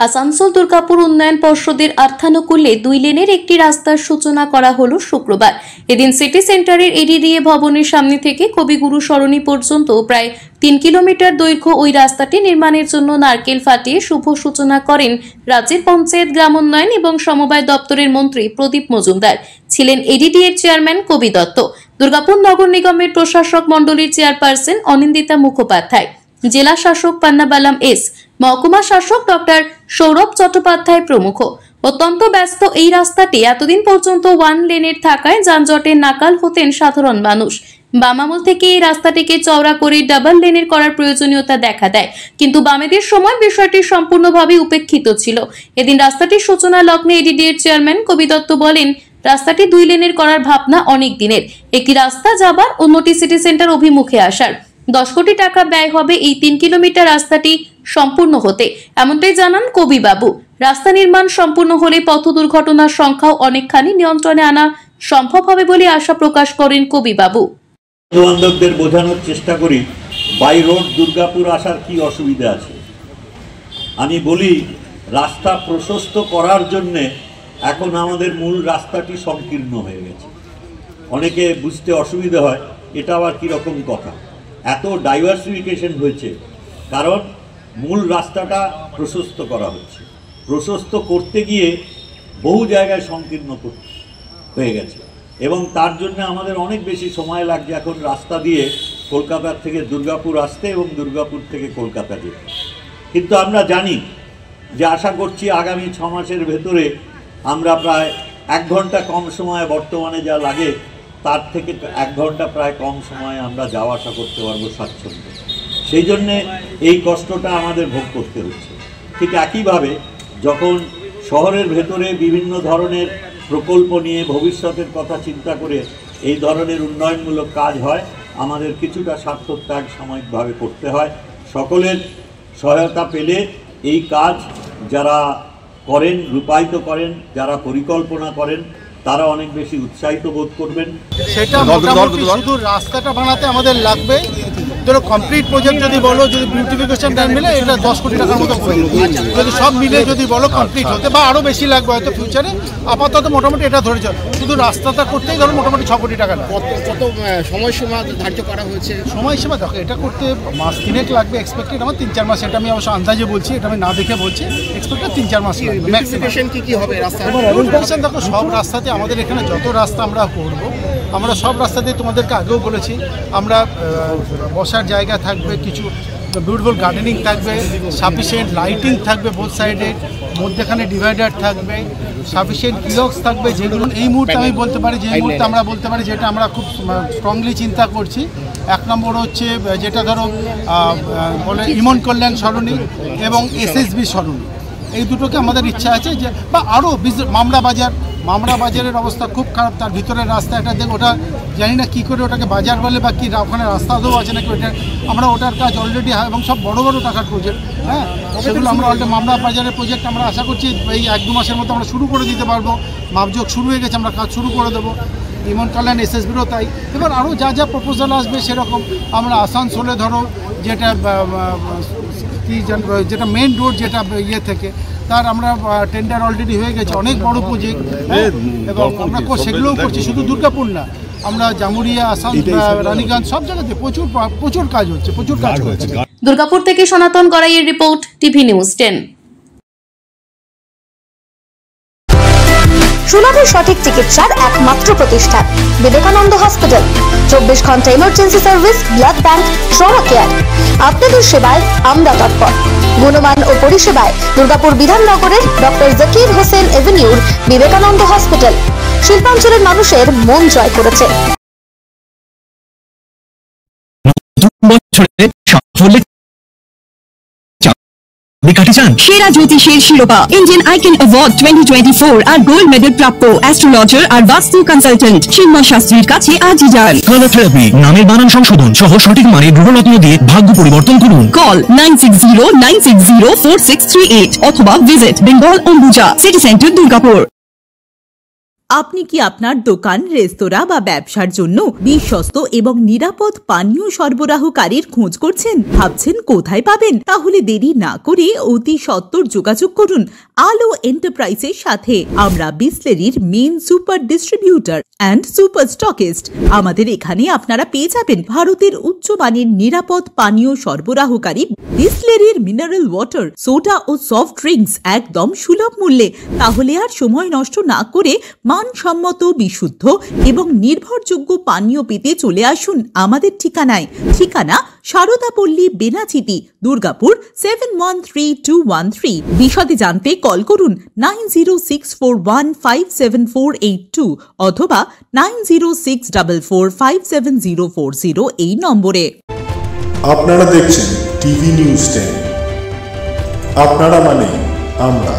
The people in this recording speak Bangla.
আসানসোল দুর্গাপুর উন্নয়ন পর্ষদের অর্থানুকূল্যে 2 লেনের একটি রাস্তার সূচনা করা হলো শুক্রবার। এদিন সিটি সেন্টারের এডিডিএ ভবনের সামনে থেকে কবিগুরু সরণি পর্যন্ত প্রায় 3 কিলোমিটার দৈর্ঘ্য ওই রাস্তাটি নির্মাণের জন্য নারকেল ফাটিয়ে শুভ সূচনা করেন রাজ্যের পঞ্চায়েত, গ্রামোন্নয়ন এবং সমবায় দপ্তরের মন্ত্রী প্রদীপ মজুমদার। ছিলেন এডিডিএর চেয়ারম্যান কবি দত্ত, দুর্গাপুর নগর নিগমের প্রশাসক মণ্ডলীর চেয়ারপারসন অনিন্দিতা মুখোপাধ্যায়, জেলা শাসক পান্নাবালাম এস, মহকুমা শাসক ডক্টর সৌরভ চট্টোপাধ্যায় প্রমুখ। অত্যন্ত ব্যস্ত এই রাস্তাটি এতদিন পর্যন্ত 1 লেনের থাকায় যানজটের নাকাল হতেন সাধারণ মানুষ। বাম আমল থেকে এই রাস্তাটিকে চওড়া করে ডাবল লেনের করার প্রয়োজনীয়তা দেখা দেয়, কিন্তু বামেদের সময় বিষয়টি সম্পূর্ণভাবে উপেক্ষিত ছিল। এদিন রাস্তাটির সূচনা লগ্নে এডিডিএর চেয়ারম্যান কবি দত্ত বলেন, রাস্তাটি 2 লেনের করার ভাবনা অনেক দিনের। একটি রাস্তা যাবার, অন্যটি সিটি সেন্টার অভিমুখে আসার। 10 কোটি টাকা ব্যয় হবে এই 3 কিলোমিটার রাস্তাটি সম্পূর্ণ হতে, এমনটাই জানান কবি বাবু। রাস্তা নির্মাণ সম্পূর্ণ হলে পথ দুর্ঘটনার সংখ্যাও অনেকখানি নিয়ন্ত্রণে আনা সম্ভব হবে বলে আশা প্রকাশ করেন কবি বাবু। বন্ধুবান্ধবদের বোঝানোর চেষ্টা করি বাই রোড দুর্গাপুর আসার কি অসুবিধা আছে। আমি বলি, রাস্তা প্রশস্ত করার জন্যে এখন আমাদের মূল রাস্তাটি সংকীর্ণ হয়ে গেছে। অনেকে বুঝতে অসুবিধা হয়, এটা আবার কীরকম কথা। এত ডাইভার্সিফিকেশন হয়েছে কারণ মূল রাস্তাটা প্রশস্ত করা হচ্ছে। প্রশস্ত করতে গিয়ে বহু জায়গায় সংকীর্ণ হয়ে গেছে এবং তার জন্য আমাদের অনেক বেশি সময় লাগছে এখন রাস্তা দিয়ে কলকাতার থেকে দুর্গাপুর আসতে এবং দুর্গাপুর থেকে কলকাতা যেতে। কিন্তু আমরা জানি যে আশা করছি আগামী 6 মাসের ভেতরে আমরা প্রায় 1 ঘন্টা কম সময়ে, বর্তমানে যা লাগে তার থেকে 1 ঘন্টা প্রায় কম সময়ে আমরা যাওয়া আসা করতে পারবো স্বাচ্ছন্দ্যে। সেই জন্যে এই কষ্টটা আমাদের ভোগ করতে হচ্ছে। ঠিক একইভাবে যখন শহরের ভেতরে বিভিন্ন ধরনের প্রকল্প নিয়ে ভবিষ্যতের কথা চিন্তা করে এই ধরনের উন্নয়নমূলক কাজ হয়, আমাদের কিছুটা স্বার্থ ত্যাগ সাময়িকভাবে করতে হয়। সকলের সহায়তা পেলে এই কাজ যারা করেন, রূপায়িত করেন, যারা পরিকল্পনা করেন, তারা অনেক বেশি উৎসাহিত বোধ করবেন। সেটা মোটামুটি শুধু রাস্তাটা বানাতে আমাদের লাগবে, ধরো কমপ্লিট প্রজেক্ট যদি বলো, যদি বিউটিফিকেশন টাইম মিলে এটা 10 কোটি টাকার মতো পড়বে। যদি সব মিলে যদি বলো কমপ্লিট হতে, বা আরও বেশি লাগবে হয়তো ফিউচারে, আপাতত মোটামুটি এটা ধরে চল। শুধু রাস্তাটা করতেই ধরো মোটামুটি 6 কোটি টাকা লাগবে। কত সময়সীমা ধার্য করা হয়েছে? সময়সীমা দেখো, এটা করতে মাস 3 লাগবে এক্সপেক্টেড, আমার 3-4 মাস। এটা আমি অবশ্য আন্দাজে বলছি, এটা আমি না দেখে বলছি, এক্সপেক্টেড 3-4 মাস। বিউটিফিকেশন কি হবে রাস্তা? বিউটিফিকেশন দেখো, সব রাস্তাতে আমাদের এখানে যত রাস্তা আমরা করবো, আমরা সব রাস্তাতেই তোমাদেরকে আগেও বলেছি, আমরা বসার জায়গা থাকবে, কিছু বিউটিফুল গার্ডেনিং থাকবে, সাফিসিয়েন্ট লাইটিং থাকবে বোথ সাইডে, মধ্যেখানে ডিভাইডার থাকবে, সাফিসিয়েন্ট কিলক্স থাকবে, যেগুলো এই মুহূর্তে আমি বলতে পারি, যে এই মুহূর্তে আমরা বলতে পারি যেটা আমরা খুব স্ট্রংলি চিন্তা করছি। 1 নম্বর হচ্ছে যেটা ধরো বলে ইমন কল্যাণ সরণি এবং এসএসবি সরণি, এই দুটোকে আমাদের ইচ্ছা আছে যে, বা আরও মামরা বাজারের অবস্থা খুব খারাপ, তার ভিতরের রাস্তা একটা দেখ, ওটা জানি না কী করে ওটাকে বাজার বলে বা কি, ওখানে রাস্তা আদৌ আছে নাকি, ওটা আমরা ওটার কাজ অলরেডি হয় এবং সব বড় বড় টাকার প্রজেক্ট, হ্যাঁ, সেগুলো আমরা অলরেডি মামরা বাজারের প্রজেক্ট আমরা আশা করছি এই 1-2 মাসের মতো আমরা শুরু করে দিতে পারবো। মাপযোগ শুরু হয়ে গেছে, আমরা কাজ শুরু করে দেবো। ইমন কল্যাণ এসএসবিরও তাই। এবার আরও যা যা প্রপোজাল আসবে সেরকম আমরা আসানসোলে ধরো যেটা মেন রোড, যেটা ইয়ে থেকে তার আমরা টেন্ডার অলরেডি হয়ে গেছে, অনেক বড় প্রজেক্ট, এবং আমরা সেগুলোও করছি। শুধু দুর্গাপুর না, আমরা জামুরিয়া, আসাম, রানীগঞ্জ সব জায়গাতে প্রচুর কাজ হচ্ছে, প্রচুর কাজ হচ্ছে। দুর্গাপুর থেকে সনাতন গড়াইয়ের রিপোর্ট, টিভি নিউজ 10। সুলভে সঠিক চিকিৎসার একমাত্র প্রতিষ্ঠান বিবেকানন্দ হসপিটাল। 24 ঘন্টা emergency service, blood bank, trauma care. আপনাদের সেবায় আমরা তৎপর। গুণমান ও পরিষেবায় দুর্গাপুর বিধাননগরের ডক্টর জাকির হোসেন এভিনিউর বিবেকানন্দ হসপিটাল শিল্পাঞ্চলের মানুষের মন জয় করেছে। সেরা জ্যোতিষের শিরোপা, ইন্ডিয়ান আইকন অ্যাওয়ার্ড 2024 আর গোল্ড মেডেল প্রাপ্ত অ্যাস্ট্রোলজার আর বাস্তু কনসালটেন্ট চিন্ময় শাস্ত্রীর কাছে আজই যান। কালার থেরাপি, নামের বানান সংশোধন সহ সঠিক মানের গ্রহরত্ন দিয়ে ভাগ্য পরিবর্তন করুন। কল 9609604638 অথবা visit Bengal Ambuja, city centre, Durgapur. আপনি কি আপনার দোকান, রেস্তোরাঁ বা ব্যবসার জন্য বিশ্বস্ত এবং নিরাপদ পানীয় সরবরাহকারীর খোঁজ করছেন? ভাবছেন কোথায় পাবেন? তাহলে দেরি না করে অতি সত্বর যোগাযোগ করুন আলো এন্টারপ্রাইজের সাথে। আমরা বিসলেরির main super distributor and super stockist. আমাদের এখানে আপনারা পেয়ে যাবেন ভারতের উচ্চমানের নিরাপদ পানীয় সরবরাহকারী বিসলেরির মিনারেল ওয়াটার, সোডা ও সফট ড্রিঙ্কস একদম সুলভ মূল্যে। তাহলে আর সময় নষ্ট না করে মানসম্মত, বিশুদ্ধ এবং নির্ভরযোগ্য পানীয় পেতে চলে আসুন আমাদের ঠিকানায়। ঠিকানা সারদাপল্লী, বেনাচিতি, দুর্গাপুর 713213। বিশদে জানতে কল করুন 9064157482 অথবা 9064457040 এই নম্বরে। আপনারা দেখছেন টিভি নিউজ 10। আপনারা মানে আমরা।